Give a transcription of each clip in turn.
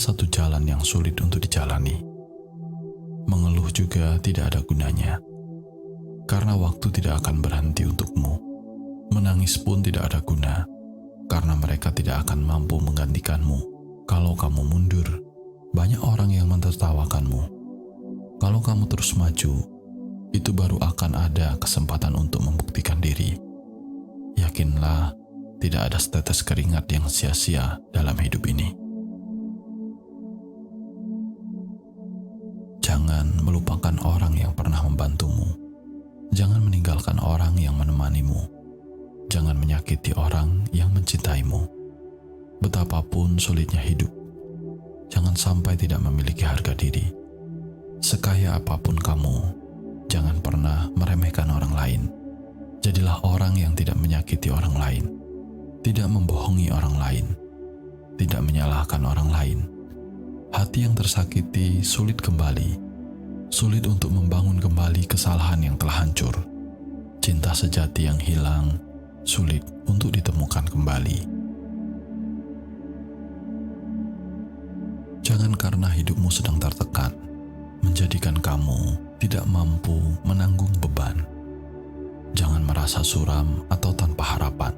satu jalan yang sulit untuk dijalani. Mengeluh juga tidak ada gunanya, karena waktu tidak akan berhenti untukmu. Menangis pun tidak ada guna, karena mereka tidak akan mampu menggantikanmu. Kalau kamu mundur, banyak orang yang mentertawakanmu. Kalau kamu terus maju, itu baru akan ada kesempatan untuk membuktikan diri. Yakinlah, tidak ada setetes keringat yang sia-sia dalam hidup ini. Jangan melupakan orang yang pernah membantumu. Jangan meninggalkan orang yang menemanimu. Jangan menyakiti orang yang mencintaimu. Betapapun sulitnya hidup, jangan sampai tidak memiliki harga diri. Sekaya apapun kamu, jangan pernah meremehkan orang lain. Jadilah orang yang tidak menyakiti orang lain, tidak membohongi orang lain, tidak menyalahkan orang lain. Hati yang tersakiti sulit kembali, sulit untuk membangun kembali kesalahan yang telah hancur. Cinta sejati yang hilang, sulit untuk ditemukan kembali. Jangan karena hidupmu sedang tertekan, menjadikan kamu tidak mampu menanggung beban. Jangan merasa suram atau tanpa harapan,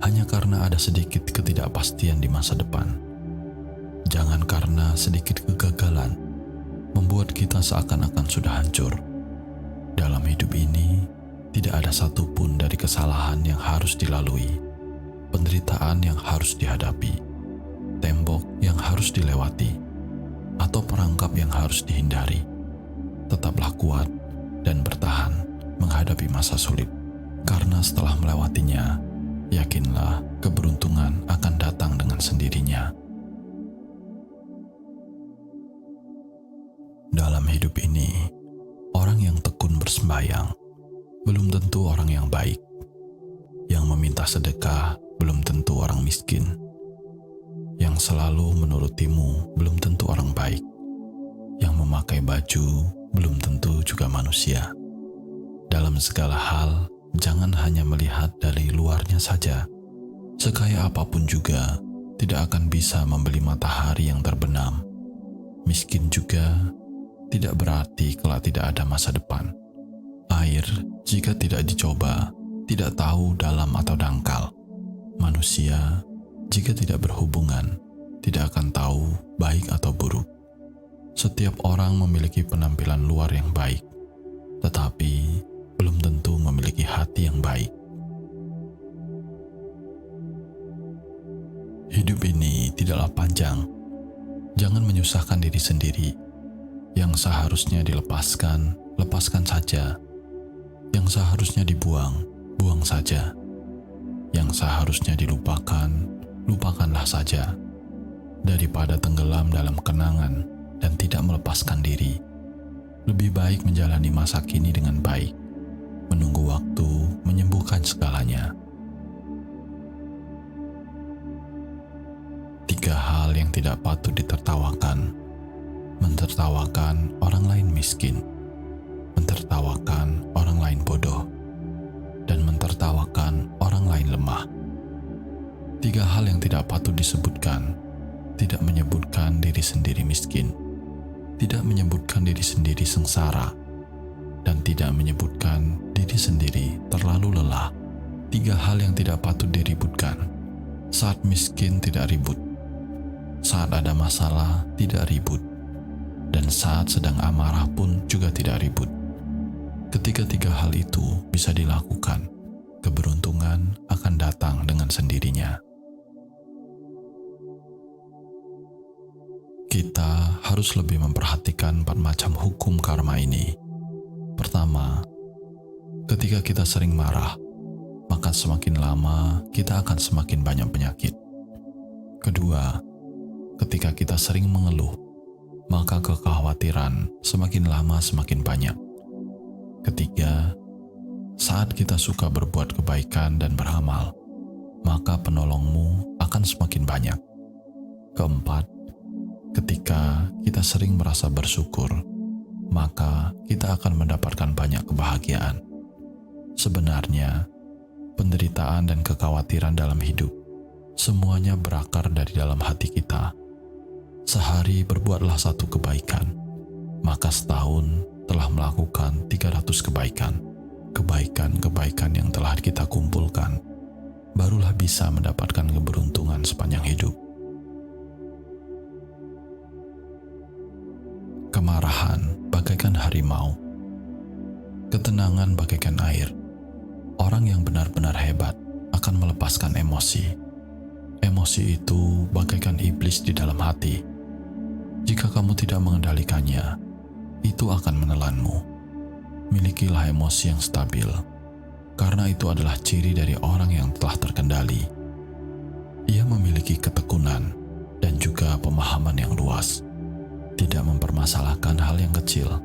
hanya karena ada sedikit ketidakpastian di masa depan. Jangan karena sedikit kegagalan membuat kita seakan-akan sudah hancur. Dalam hidup ini, tidak ada satupun dari kesalahan yang harus dilalui, penderitaan yang harus dihadapi, tembok yang harus dilewati, atau perangkap yang harus dihindari. Tetaplah kuat dan bertahan menghadapi masa sulit, karena setelah melewatinya, yakinlah keberuntungan akan datang dengan sendirinya. Dalam hidup ini, orang yang tekun bersembayang belum tentu orang yang baik. Yang meminta sedekah belum tentu orang miskin. Yang selalu menurutimu belum tentu orang baik. Yang memakai baju belum tentu juga manusia. Dalam segala hal, jangan hanya melihat dari luarnya saja. Sekaya apapun juga, tidak akan bisa membeli matahari yang terbenam. Miskin juga tidak berarti kelak tidak ada masa depan. Air, jika tidak dicoba, tidak tahu dalam atau dangkal. Manusia, jika tidak berhubungan, tidak akan tahu baik atau buruk. Setiap orang memiliki penampilan luar yang baik, tetapi belum tentu memiliki hati yang baik. Hidup ini tidaklah panjang. Jangan menyusahkan diri sendiri. Yang seharusnya dilepaskan, lepaskan saja. Yang seharusnya dibuang, buang saja. Yang seharusnya dilupakan, lupakanlah saja. Daripada tenggelam dalam kenangan dan tidak melepaskan diri, lebih baik menjalani masa kini dengan baik, menunggu waktu menyembuhkan segalanya. 3 hal yang tidak patut ditertawakan: mentertawakan orang lain miskin, mentertawakan orang lain bodoh, dan mentertawakan orang lain lemah. 3 hal yang tidak patut disebutkan: tidak menyebutkan diri sendiri miskin, tidak menyebutkan diri sendiri sengsara, dan tidak menyebutkan diri sendiri terlalu lelah. 3 hal yang tidak patut diributkan: saat miskin tidak ribut, saat ada masalah tidak ribut, dan saat sedang amarah pun juga tidak ribut. Ketika 3 hal itu bisa dilakukan, keberuntungan akan datang dengan sendirinya. Kita harus lebih memperhatikan 4 macam hukum karma ini. Pertama, ketika kita sering marah, maka semakin lama kita akan semakin banyak penyakit. Kedua, ketika kita sering mengeluh, maka kekhawatiran semakin lama semakin banyak. Ketiga, saat kita suka berbuat kebaikan dan beramal, maka penolongmu akan semakin banyak. Keempat, ketika kita sering merasa bersyukur, maka kita akan mendapatkan banyak kebahagiaan. Sebenarnya, penderitaan dan kekhawatiran dalam hidup semuanya berakar dari dalam hati kita. Sehari berbuatlah satu kebaikan, maka setahun telah melakukan 300 kebaikan. Kebaikan-kebaikan yang telah kita kumpulkan, barulah bisa mendapatkan keberuntungan sepanjang hidup. Kemarahan bagaikan harimau, ketenangan bagaikan air. Orang yang benar-benar hebat akan melepaskan emosi. Emosi itu bagaikan iblis di dalam hati. Jika kamu tidak mengendalikannya, itu akan menelanmu. Milikilah emosi yang stabil, karena itu adalah ciri dari orang yang telah terkendali. Ia memiliki ketekunan dan juga pemahaman yang luas, tidak mempermasalahkan hal yang kecil.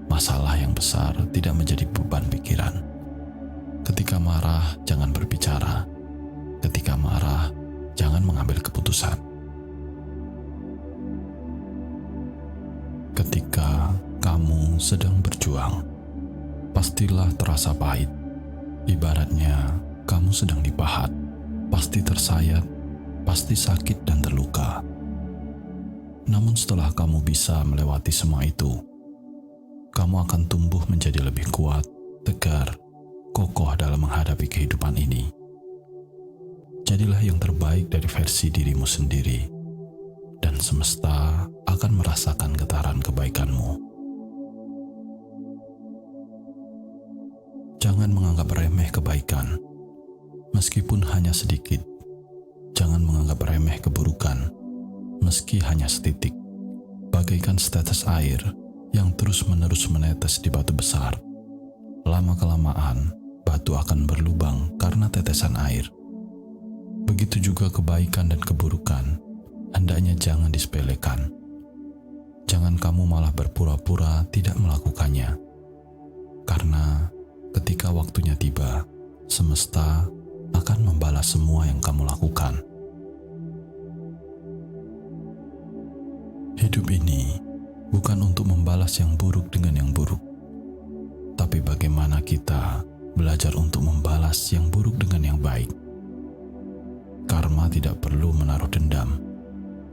Masalah yang besar tidak menjadi beban pikiran. Ketika marah, jangan berbicara. Ketika marah, jangan mengambil keputusan. Ketika kamu sedang berjuang, pastilah terasa pahit. Ibaratnya kamu sedang dipahat, pasti tersayat, pasti sakit dan terluka. Namun setelah kamu bisa melewati semua itu, kamu akan tumbuh menjadi lebih kuat, tegar, kokoh dalam menghadapi kehidupan ini. Jadilah yang terbaik dari versi dirimu sendiri, dan semesta akan merasakan getaran kebaikanmu. Jangan menganggap remeh kebaikan, meskipun hanya sedikit. Jangan menganggap remeh keburukan, meski hanya setitik. Bagaikan setetes air yang terus-menerus menetes di batu besar. Lama-kelamaan, batu akan berlubang karena tetesan air. Begitu juga kebaikan dan keburukan, hendaknya jangan disepelekan. Jangan kamu malah berpura-pura tidak melakukannya. Karena ketika waktunya tiba, semesta akan membalas semua yang kamu lakukan. Hidup ini bukan untuk membalas yang buruk dengan yang buruk, tapi bagaimana kita belajar untuk membalas yang buruk dengan yang baik. Karma tidak perlu menaruh dendam,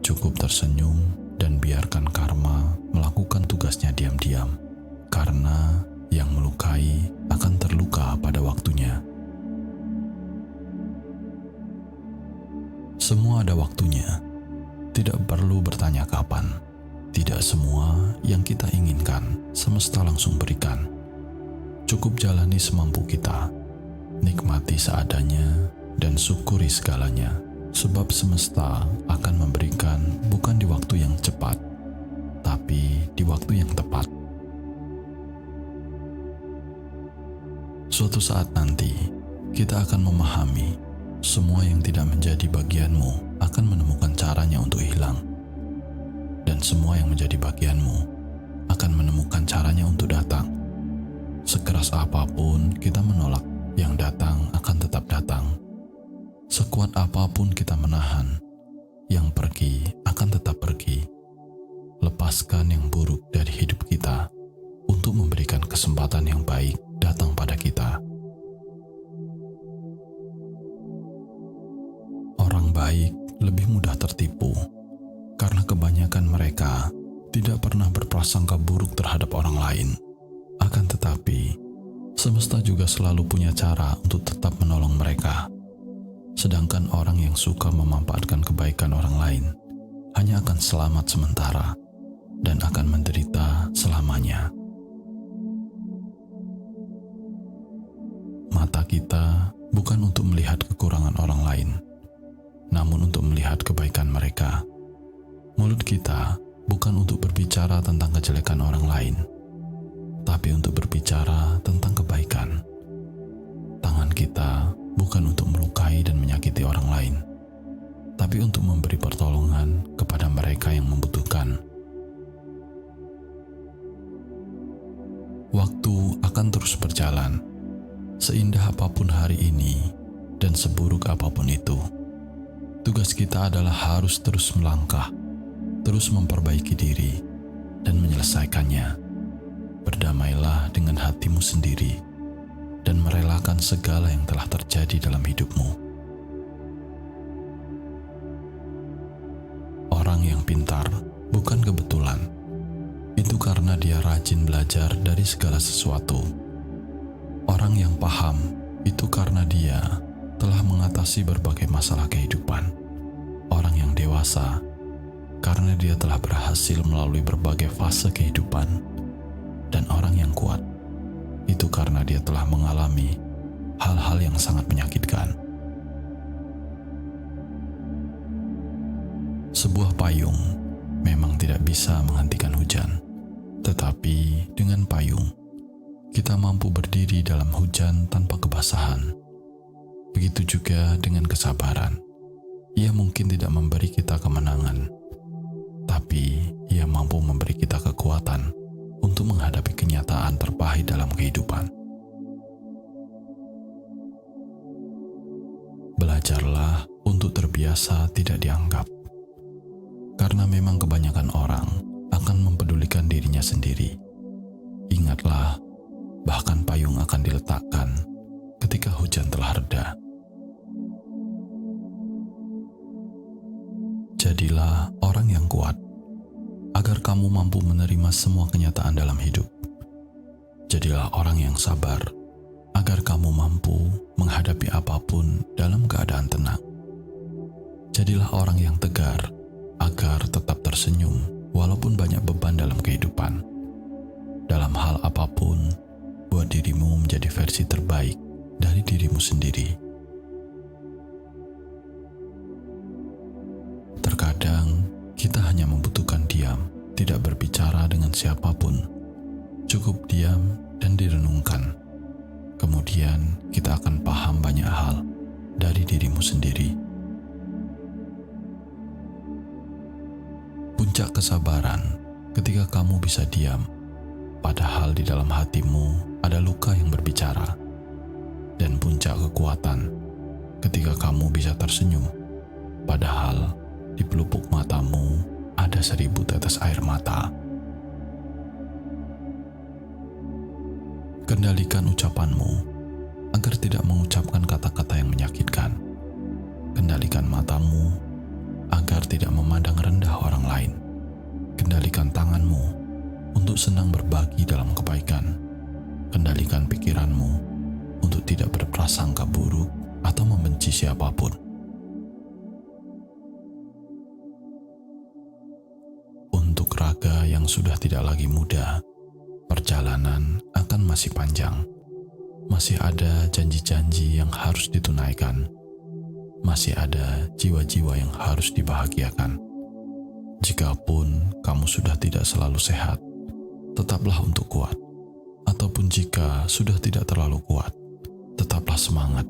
cukup tersenyum dan biarkan karma melakukan tugasnya diam-diam, karena yang melukai akan terluka pada waktunya. Semua ada waktunya, tidak perlu bertanya kapan. Tidak semua yang kita inginkan semesta langsung berikan. Cukup jalani semampu kita, nikmati seadanya, dan syukuri segalanya, sebab semesta akan memberikan bukan di waktu yang cepat, tapi di waktu yang tepat. Suatu saat nanti, kita akan memahami semua yang tidak menjadi bagianmu akan menemukan caranya untuk hilang, dan semua yang menjadi bagianmu akan menemukan caranya untuk datang. Sekeras apapun kita menolak, yang datang akan tetap datang. Sekuat apapun kita menahan, yang pergi akan tetap pergi. Lepaskan yang buruk dari hidup kita untuk memberikan kesempatan yang baik datang pada kita. Orang baik lebih mudah tertipu, karena kebanyakan mereka tidak pernah berprasangka buruk terhadap orang lain. Akan tetapi, semesta juga selalu punya cara untuk tetap menolong mereka. Sedangkan orang yang suka memanfaatkan kebaikan orang lain hanya akan selamat sementara dan akan menderita selamanya. Mata kita bukan untuk melihat kekurangan orang lain, namun untuk melihat kebaikan mereka. Mulut kita bukan untuk berbicara tentang kejelekan orang lain, tapi untuk berbicara tentang kebaikan. Tangan kita bukan untuk melukai dan menyakiti orang lain, tapi untuk memberi pertolongan kepada mereka yang membutuhkan. Waktu akan terus berjalan, seindah apapun hari ini dan seburuk apapun itu. Tugas kita adalah harus terus melangkah, terus memperbaiki diri, dan menyelesaikannya. Berdamailah dengan hatimu sendiri, dan merelakan segala yang telah terjadi dalam hidupmu. Orang yang pintar bukan kebetulan. Itu karena dia rajin belajar dari segala sesuatu. Orang yang paham itu karena dia telah mengatasi berbagai masalah kehidupan. Orang yang dewasa karena dia telah berhasil melalui berbagai fase kehidupan. Dan orang yang kuat itu karena dia telah mengalami hal-hal yang sangat menyakitkan. Sebuah payung memang tidak bisa menghentikan hujan, tetapi dengan payung kita mampu berdiri dalam hujan tanpa kebasahan. Begitu juga dengan kesabaran. Ia mungkin tidak memberi kita kemenangan, tapi ia mampu memberi kita kekuatan untuk menghadapi kenyataan terpahit dalam kehidupan. Belajarlah untuk terbiasa tidak dianggap, karena memang kebanyakan orang akan mempedulikan dirinya sendiri. Ingatlah, bahkan payung akan diletakkan ketika hujan telah reda. Jadilah orang yang kuat, agar kamu mampu menerima semua kenyataan dalam hidup. Jadilah orang yang sabar, agar kamu mampu menghadapi apapun dalam keadaan tenang. Jadilah orang yang tegar, agar tetap tersenyum walaupun banyak beban dalam kehidupan. Dalam hal apapun, buat dirimu menjadi versi terbaik dari dirimu sendiri. Terkadang kita hanya membutuhkan diam, tidak berbicara dengan siapapun. Cukup diam dan direnungkan. Kemudian kita akan paham banyak hal dari dirimu sendiri. Puncak kesabaran ketika kamu bisa diam, padahal di dalam hatimu ada luka yang berbicara. Dan puncak kekuatan ketika kamu bisa tersenyum, padahal di pelupuk matamu ada 1000 tetes air mata. Kendalikan ucapanmu agar tidak mengucapkan kata-kata yang menyakitkan. Kendalikan matamu agar tidak memandang rendah orang lain. Kendalikan tanganmu untuk senang berbagi dalam kebaikan. Kendalikan pikiranmu untuk tidak berprasangka buruk atau membenci siapapun. Untuk raga yang sudah tidak lagi muda, perjalanan akan masih panjang. Masih ada janji-janji yang harus ditunaikan. Masih ada jiwa-jiwa yang harus dibahagiakan. Jikapun kamu sudah tidak selalu sehat, tetaplah untuk kuat. Ataupun jika sudah tidak terlalu kuat, tetaplah semangat.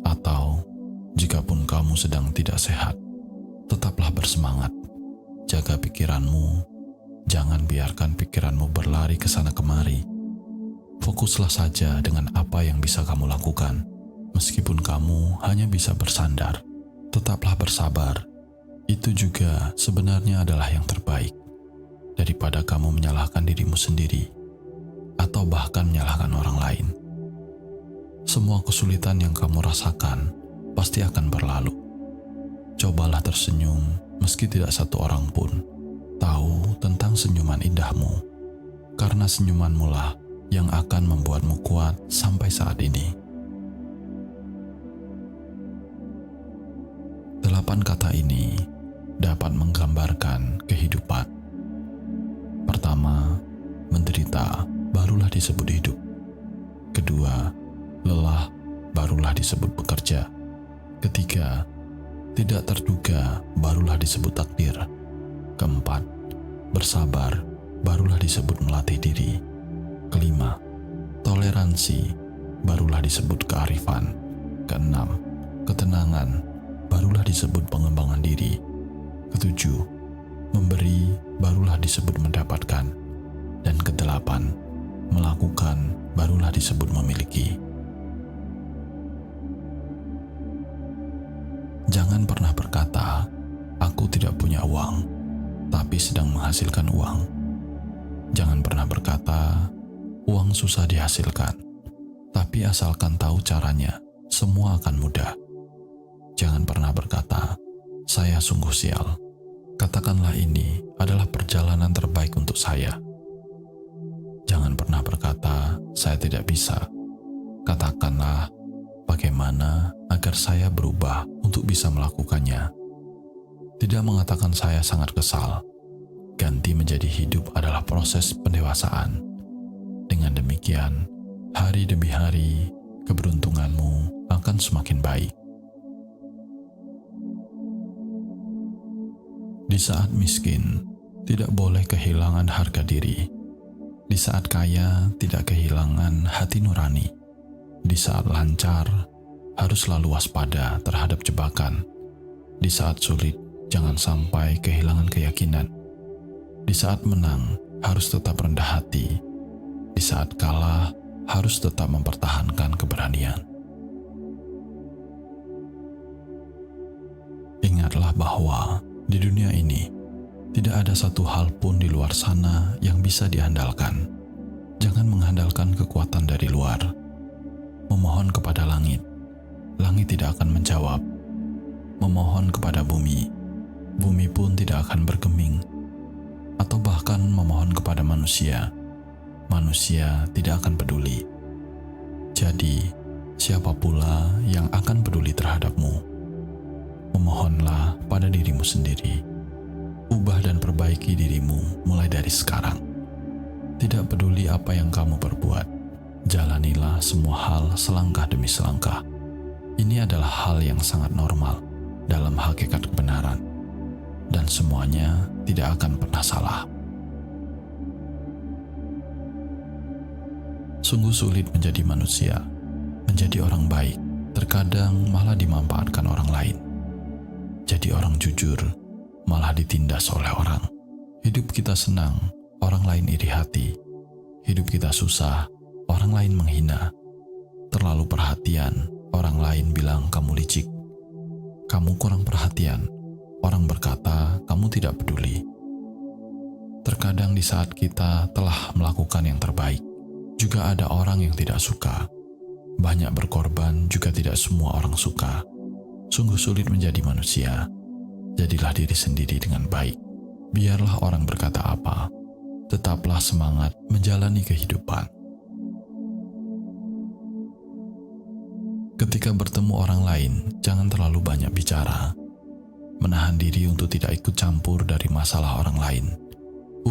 Atau jikapun kamu sedang tidak sehat, tetaplah bersemangat. Jaga pikiranmu, jangan biarkan pikiranmu berlari ke sana kemari. Fokuslah saja dengan apa yang bisa kamu lakukan. Meskipun kamu hanya bisa bersandar, tetaplah bersabar. Itu juga sebenarnya adalah yang terbaik, daripada kamu menyalahkan dirimu sendiri, atau bahkan menyalahkan orang lain. Semua kesulitan yang kamu rasakan pasti akan berlalu. Cobalah tersenyum, meski tidak satu orang pun tahu tentang senyuman indahmu, karena senyumanmu lah yang akan membuatmu kuat sampai saat ini. 8 kata ini dapat menggambarkan kehidupan. Pertama, menderita barulah disebut hidup. Kedua, lelah barulah disebut bekerja. Ketiga, tidak terduga barulah disebut takdir. Keempat, bersabar barulah disebut melatih diri. Kelima, toleransi barulah disebut kearifan. Keenam, ketenangan barulah disebut pengembangan diri. Ketujuh, memberi barulah disebut mendapatkan. Dan kedelapan, melakukan barulah disebut memiliki. Jangan pernah berkata, aku tidak punya uang, tapi sedang menghasilkan uang. Jangan pernah berkata, uang susah dihasilkan, tapi asalkan tahu caranya, semua akan mudah. Jangan pernah berkata, saya sungguh sial, Katakanlah ini adalah perjalanan terbaik untuk saya. Jangan pernah berkata, saya tidak bisa. Katakanlah, bagaimana agar saya berubah untuk bisa melakukannya. Tidak mengatakan saya sangat kesal. Ganti menjadi hidup adalah proses pendewasaan. Dengan demikian, hari demi hari, keberuntunganmu akan semakin baik. Di saat miskin, tidak boleh kehilangan harga diri. Di saat kaya, tidak kehilangan hati nurani. Di saat lancar, harus selalu waspada terhadap jebakan. Di saat sulit, jangan sampai kehilangan keyakinan. Di saat menang, harus tetap rendah hati. Di saat kalah, harus tetap mempertahankan keberanian. Ingatlah bahwa di dunia ini, tidak ada satu hal pun di luar sana yang bisa diandalkan. Jangan mengandalkan kekuatan dari luar. Memohon kepada langit, langit tidak akan menjawab. Memohon kepada bumi, bumi pun tidak akan bergeming. Atau bahkan memohon kepada manusia, manusia tidak akan peduli. Jadi, siapa pula yang akan peduli terhadapmu? Memohonlah pada dirimu sendiri. Ubah dan perbaiki dirimu mulai dari sekarang. Tidak peduli apa yang kamu perbuat, jalanilah semua hal selangkah demi selangkah. Ini adalah hal yang sangat normal dalam hakikat kebenaran, dan semuanya tidak akan pernah salah. Sungguh sulit menjadi manusia, menjadi orang baik, terkadang malah dimanfaatkan orang lain. Jadi orang jujur, malah ditindas oleh orang. Hidup kita senang, orang lain iri hati. Hidup kita susah, orang lain menghina. Terlalu perhatian, orang lain bilang kamu licik. Kamu kurang perhatian, orang berkata kamu tidak peduli. Terkadang di saat kita telah melakukan yang terbaik, juga ada orang yang tidak suka. Banyak berkorban juga tidak semua orang suka. Sungguh sulit menjadi manusia. Jadilah diri sendiri dengan baik. Biarlah orang berkata apa, tetaplah semangat menjalani kehidupan. Ketika bertemu orang lain, jangan terlalu banyak bicara. Menahan diri untuk tidak ikut campur dari masalah orang lain.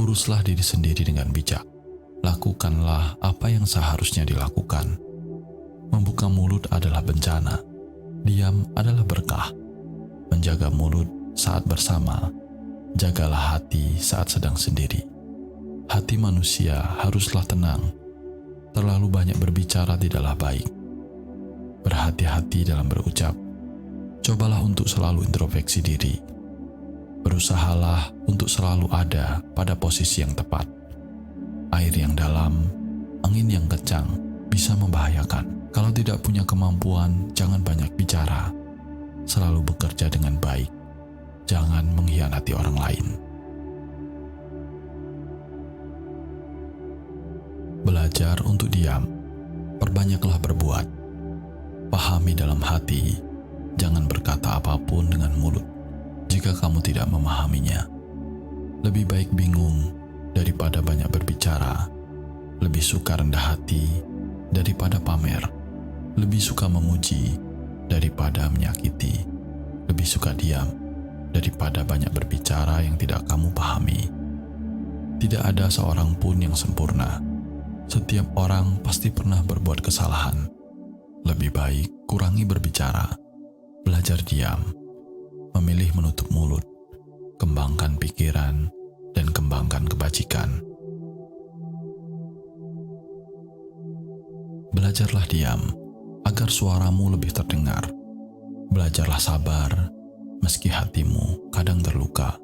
Uruslah diri sendiri dengan bijak. Lakukanlah apa yang seharusnya dilakukan. Membuka mulut adalah bencana. Diam adalah berkah. Menjaga mulut saat bersama, jagalah hati saat sedang sendiri. Hati manusia haruslah tenang. Terlalu banyak berbicara tidaklah baik. Berhati-hati dalam berucap. Cobalah untuk selalu introspeksi diri. Berusahalah untuk selalu ada pada posisi yang tepat. Air yang dalam, angin yang kencang bisa membahayakan. Kalau tidak punya kemampuan, jangan banyak bicara. Selalu bekerja dengan baik. Jangan mengkhianati orang lain. Belajar untuk diam. Perbanyaklah berbuat. Pahami dalam hati. Jangan berkata apapun dengan mulut jika kamu tidak memahaminya. Lebih baik bingung daripada banyak berbicara. Lebih suka rendah hati daripada pamer. Lebih suka memuji daripada menyakiti. Lebih suka diam daripada banyak berbicara yang tidak kamu pahami. Tidak ada seorang pun yang sempurna. Setiap orang pasti pernah berbuat kesalahan. Lebih baik kurangi berbicara. Belajar diam. Memilih menutup mulut. Kembangkan pikiran dan kembangkan kebajikan. Belajarlah diam agar suaramu lebih terdengar. Belajarlah sabar, meski hatimu kadang terluka.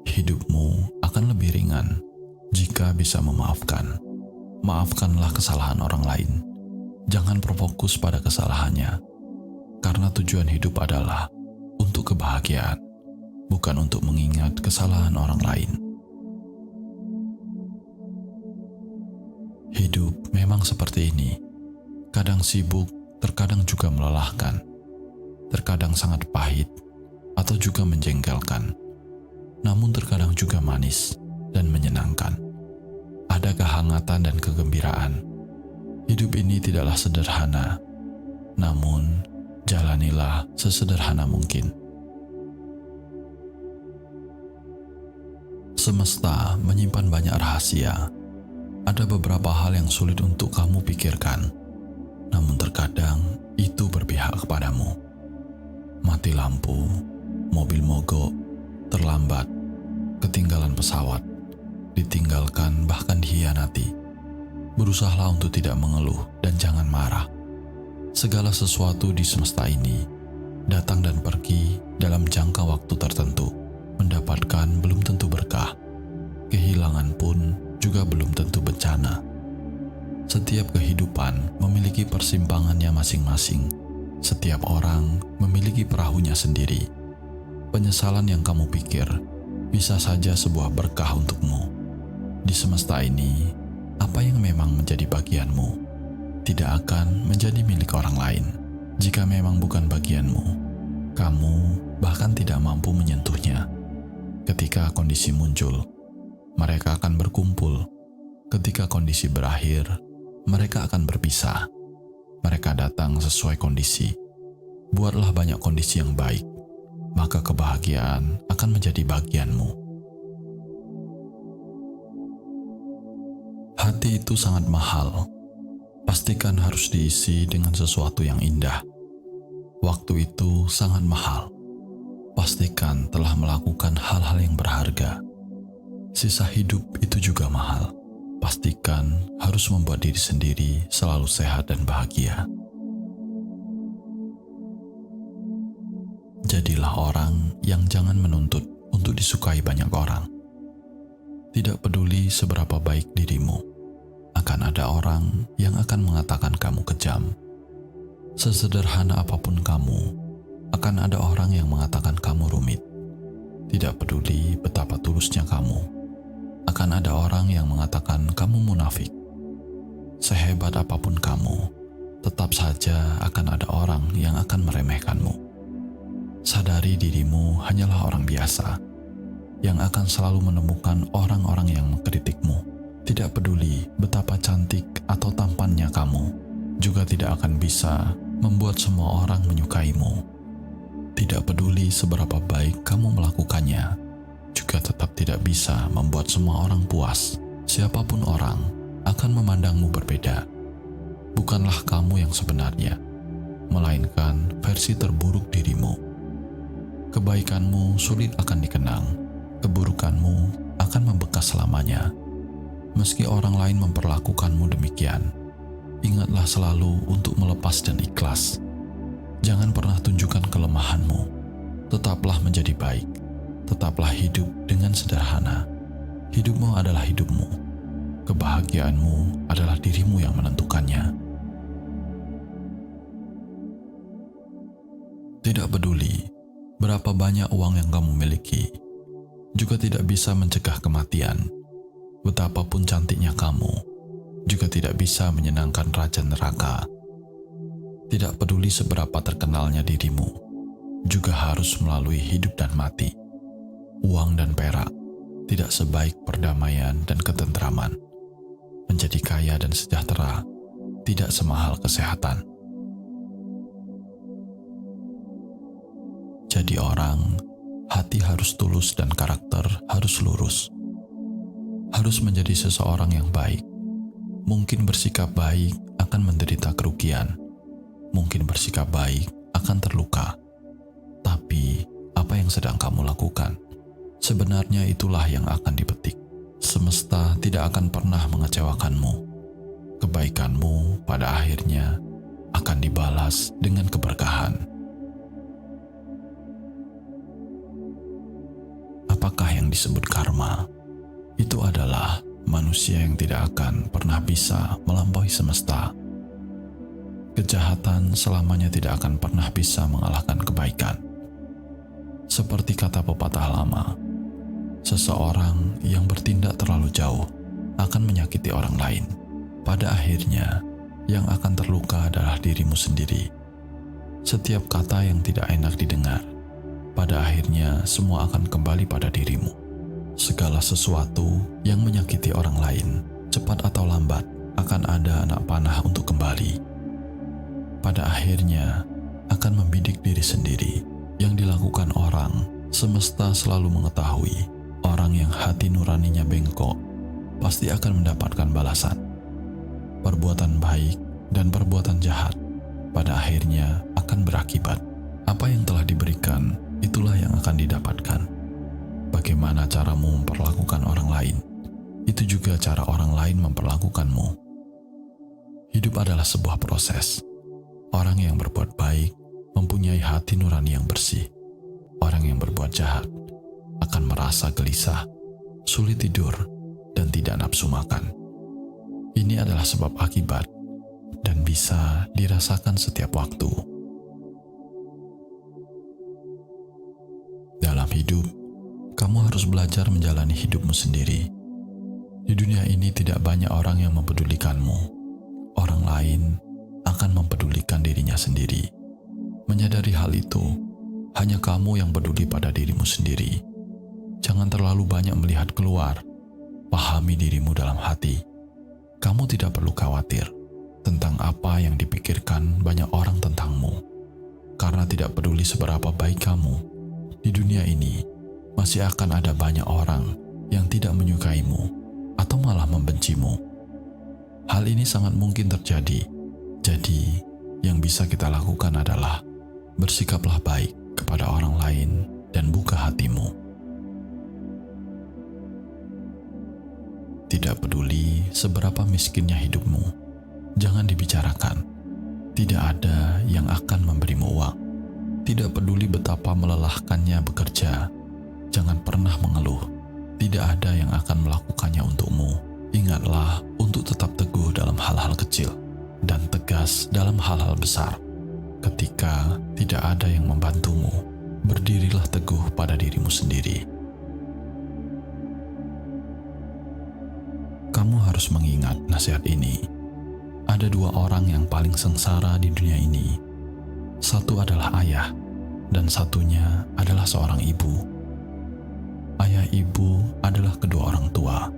Hidupmu akan lebih ringan jika bisa memaafkan. Maafkanlah kesalahan orang lain. Jangan berfokus pada kesalahannya, karena tujuan hidup adalah untuk kebahagiaan, bukan untuk mengingat kesalahan orang lain. Hidup memang seperti ini. Kadang sibuk, terkadang juga melelahkan, terkadang sangat pahit, atau juga menjengkelkan. namun terkadang juga manis dan menyenangkan. Ada kehangatan dan kegembiraan. Hidup ini tidaklah sederhana, namun jalanilah sesederhana mungkin. Semesta menyimpan banyak rahasia. Ada beberapa hal yang sulit untuk kamu pikirkan, namun terkadang itu berpihak kepadamu. Mati lampu, mobil mogok, terlambat, ketinggalan pesawat, ditinggalkan bahkan dikhianati. Berusahalah untuk tidak mengeluh dan jangan marah. Segala sesuatu di semesta ini datang dan pergi dalam jangka waktu tertentu. Mendapatkan belum tentu berkah. Kehilangan pun juga belum tentu bencana. Setiap kehidupan memiliki persimpangannya masing-masing. Setiap orang memiliki perahunya sendiri. Penyesalan yang kamu pikir bisa saja sebuah berkah untukmu. Di semesta ini, apa yang memang menjadi bagianmu tidak akan menjadi milik orang lain. Jika memang bukan bagianmu, kamu bahkan tidak mampu menyentuhnya. Ketika kondisi muncul, mereka akan berkumpul. Ketika kondisi berakhir, mereka akan berpisah. Mereka datang sesuai kondisi. Buatlah banyak kondisi yang baik, maka kebahagiaan akan menjadi bagianmu. Hati itu sangat mahal. Pastikan harus diisi dengan sesuatu yang indah. Waktu itu sangat mahal. Pastikan telah melakukan hal-hal yang berharga. Sisa hidup itu juga mahal. Pastikan harus membuat diri sendiri selalu sehat dan bahagia. Jadilah orang yang jangan menuntut untuk disukai banyak orang. Tidak peduli seberapa baik dirimu, akan ada orang yang akan mengatakan kamu kejam. Sesederhana apapun kamu, akan ada orang yang mengatakan kamu rumit. Tidak peduli betapa tulusnya kamu, akan ada orang yang mengatakan kamu munafik. Sehebat apapun kamu, tetap saja akan ada orang yang akan meremehkanmu. Sadari dirimu hanyalah orang biasa, yang akan selalu menemukan orang-orang yang mengkritikmu. Tidak peduli betapa cantik atau tampannya kamu, juga tidak akan bisa membuat semua orang menyukaimu. Tidak peduli seberapa baik kamu melakukannya, juga tetap tidak bisa membuat semua orang puas. Siapapun orang akan memandangmu berbeda. Bukanlah kamu yang sebenarnya, melainkan versi terburuk dirimu. Kebaikanmu sulit akan dikenang, keburukanmu akan membekas selamanya. Meski orang lain memperlakukanmu demikian, ingatlah selalu untuk melepas dan ikhlas. Jangan pernah tunjukkan kelemahanmu. Tetaplah menjadi baik. Tetaplah hidup dengan sederhana. Hidupmu adalah hidupmu. Kebahagiaanmu adalah dirimu yang menentukannya. Tidak peduli berapa banyak uang yang kamu miliki, juga tidak bisa mencegah kematian. Betapapun cantiknya kamu, juga tidak bisa menyenangkan raja neraka. Tidak peduli seberapa terkenalnya dirimu, juga harus melalui hidup dan mati. Uang dan perak tidak sebaik perdamaian dan ketentraman. Menjadi kaya dan sejahtera tidak semahal kesehatan. Jadi orang, hati harus tulus dan karakter harus lurus. Harus menjadi seseorang yang baik. Mungkin bersikap baik akan menderita kerugian. Mungkin bersikap baik akan terluka. Tapi apa yang sedang kamu lakukan? Sebenarnya itulah yang akan dipetik. Semesta tidak akan pernah mengecewakanmu. Kebaikanmu pada akhirnya akan dibalas dengan keberkahan. Apakah yang disebut karma? Itu adalah manusia yang tidak akan pernah bisa melampaui semesta. Kejahatan selamanya tidak akan pernah bisa mengalahkan kebaikan. Seperti kata pepatah lama, seseorang yang bertindak terlalu jauh akan menyakiti orang lain. Pada akhirnya, yang akan terluka adalah dirimu sendiri. Setiap kata yang tidak enak didengar pada akhirnya semua akan kembali pada dirimu. Segala sesuatu yang menyakiti orang lain, cepat atau lambat, akan ada anak panah untuk kembali. Pada akhirnya akan membidik diri sendiri. Yang dilakukan orang, semesta selalu mengetahui. Orang yang hati nuraninya bengkok pasti akan mendapatkan balasan. Perbuatan baik dan perbuatan jahat pada akhirnya akan berakibat. Apa yang telah diberikan, itulah yang akan didapatkan. Bagaimana caramu memperlakukan orang lain, itu juga cara orang lain memperlakukanmu. Hidup adalah sebuah proses. Orang yang berbuat baik mempunyai hati nurani yang bersih. Orang yang berbuat jahat akan merasa gelisah, sulit tidur, dan tidak nafsu makan. Ini adalah sebab akibat dan bisa dirasakan setiap waktu. Dalam hidup, kamu harus belajar menjalani hidupmu sendiri. Di dunia ini tidak banyak orang yang mempedulikanmu. Orang lain akan mempedulikan dirinya sendiri. Menyadari hal itu, hanya kamu yang peduli pada dirimu sendiri. Jangan terlalu banyak melihat keluar. Pahami dirimu dalam hati. Kamu tidak perlu khawatir tentang apa yang dipikirkan banyak orang tentangmu. Karena tidak peduli seberapa baik kamu, di dunia ini masih akan ada banyak orang yang tidak menyukaimu atau malah membencimu. Hal ini sangat mungkin terjadi. Jadi, yang bisa kita lakukan adalah bersikaplah baik kepada orang lain dan buka hatimu. Tidak peduli seberapa miskinnya hidupmu, jangan dibicarakan. Tidak ada yang akan memberimu uang. Tidak peduli betapa melelahkannya bekerja, jangan pernah mengeluh. Tidak ada yang akan melakukannya untukmu. Ingatlah untuk tetap teguh dalam hal-hal kecil dan tegas dalam hal-hal besar. Ketika tidak ada yang membantumu, berdirilah teguh pada dirimu sendiri. Kamu harus mengingat nasihat ini. Ada dua orang yang paling sengsara di dunia ini. Satu adalah ayah, dan satunya adalah seorang ibu. Ayah ibu adalah kedua orang tua.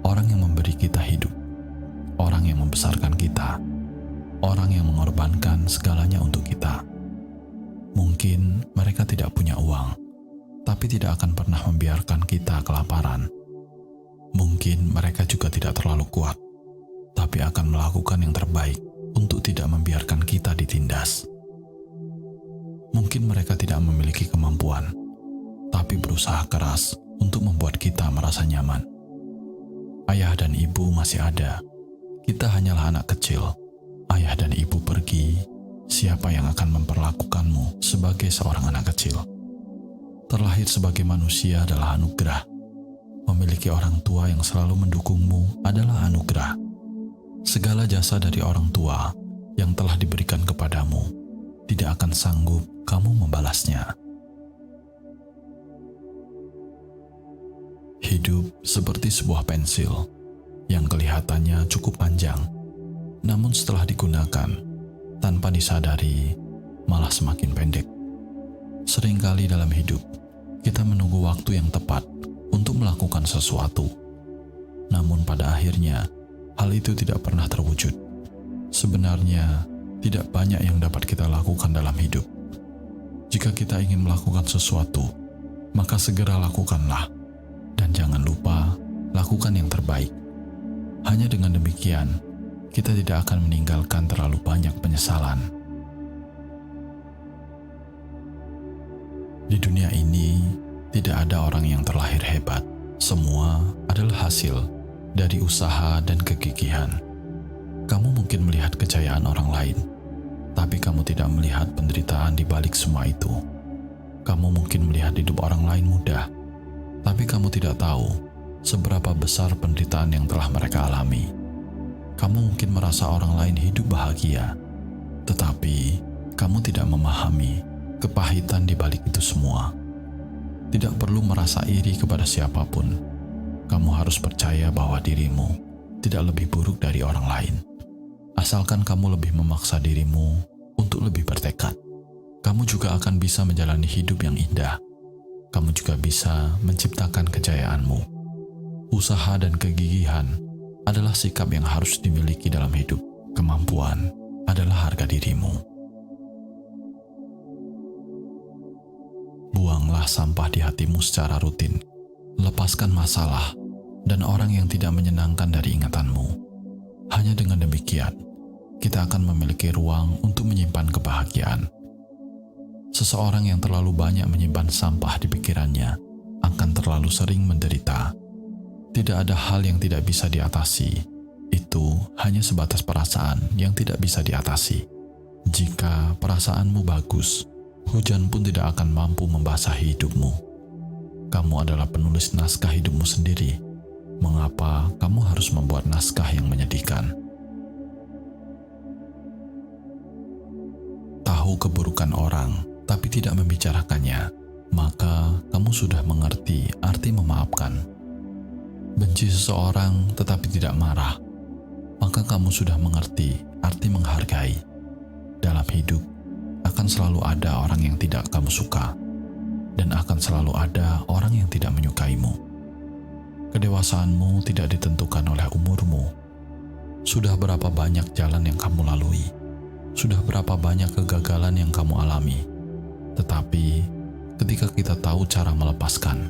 Orang yang memberi kita hidup. Orang yang membesarkan kita. Orang yang mengorbankan segalanya untuk kita. Mungkin mereka tidak punya uang, tapi tidak akan pernah membiarkan kita kelaparan. Mungkin mereka juga tidak terlalu kuat, tapi akan melakukan yang terbaik untuk tidak membiarkan kita ditindas. Mungkin mereka tidak memiliki kemampuan, tapi berusaha keras untuk membuat kita merasa nyaman. Ayah dan ibu masih ada. Kita hanyalah anak kecil. Ayah dan ibu pergi, siapa yang akan memperlakukanmu sebagai seorang anak kecil? Terlahir sebagai manusia adalah anugerah. Memiliki orang tua yang selalu mendukungmu adalah anugerah. Segala jasa dari orang tua yang telah diberikan kepadamu tidak akan sanggup kamu membalasnya. Hidup seperti sebuah pensil yang kelihatannya cukup panjang, namun setelah digunakan tanpa disadari malah semakin pendek. Seringkali dalam hidup kita menunggu waktu yang tepat untuk melakukan sesuatu, namun pada akhirnya hal itu tidak pernah terwujud. Sebenarnya tidak banyak yang dapat kita lakukan dalam hidup. Jika kita ingin melakukan sesuatu, maka segera lakukanlah, dan jangan lupa lakukan yang terbaik. Hanya dengan demikian kita tidak akan meninggalkan terlalu banyak penyesalan. Di dunia ini tidak ada orang yang terlahir hebat. Semua adalah hasil dari usaha dan kegigihan. Kamu mungkin melihat kejayaan orang lain, tapi kamu tidak melihat penderitaan di balik semua itu. Kamu mungkin melihat hidup orang lain mudah, tapi kamu tidak tahu seberapa besar penderitaan yang telah mereka alami. Kamu mungkin merasa orang lain hidup bahagia, tetapi kamu tidak memahami kepahitan di balik itu semua. Tidak perlu merasa iri kepada siapapun. Kamu harus percaya bahwa dirimu tidak lebih buruk dari orang lain. Asalkan kamu lebih memaksa dirimu untuk lebih bertekad. kamu juga akan bisa menjalani hidup yang indah. Kamu juga bisa menciptakan kejayaanmu. Usaha dan kegigihan adalah sikap yang harus dimiliki dalam hidup. Kemampuan adalah harga dirimu. Buanglah sampah di hatimu secara rutin. Lepaskan masalah dan orang yang tidak menyenangkan dari ingatanmu. Hanya dengan demikian, kita akan memiliki ruang untuk menyimpan kebahagiaan. Seseorang yang terlalu banyak menyimpan sampah di pikirannya akan terlalu sering menderita. Tidak ada hal yang tidak bisa diatasi. Itu hanya sebatas perasaan yang tidak bisa diatasi. Jika perasaanmu bagus, hujan pun tidak akan mampu membasahi hidupmu. Kamu adalah penulis naskah hidupmu sendiri. Mengapa kamu harus membuat naskah yang menyedihkan? Tahu keburukan orang, tapi tidak membicarakannya, maka kamu sudah mengerti arti memaafkan. Benci seseorang tetapi tidak marah, maka kamu sudah mengerti arti menghargai. Dalam hidup, akan selalu ada orang yang tidak kamu suka, dan akan selalu ada orang yang tidak menyukaimu. Kedewasaanmu tidak ditentukan oleh umurmu. Sudah berapa banyak jalan yang kamu lalui, sudah berapa banyak kegagalan yang kamu alami. Tetapi ketika kita tahu cara melepaskan,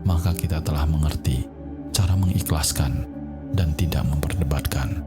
maka kita telah mengerti cara mengikhlaskan dan tidak memperdebatkan.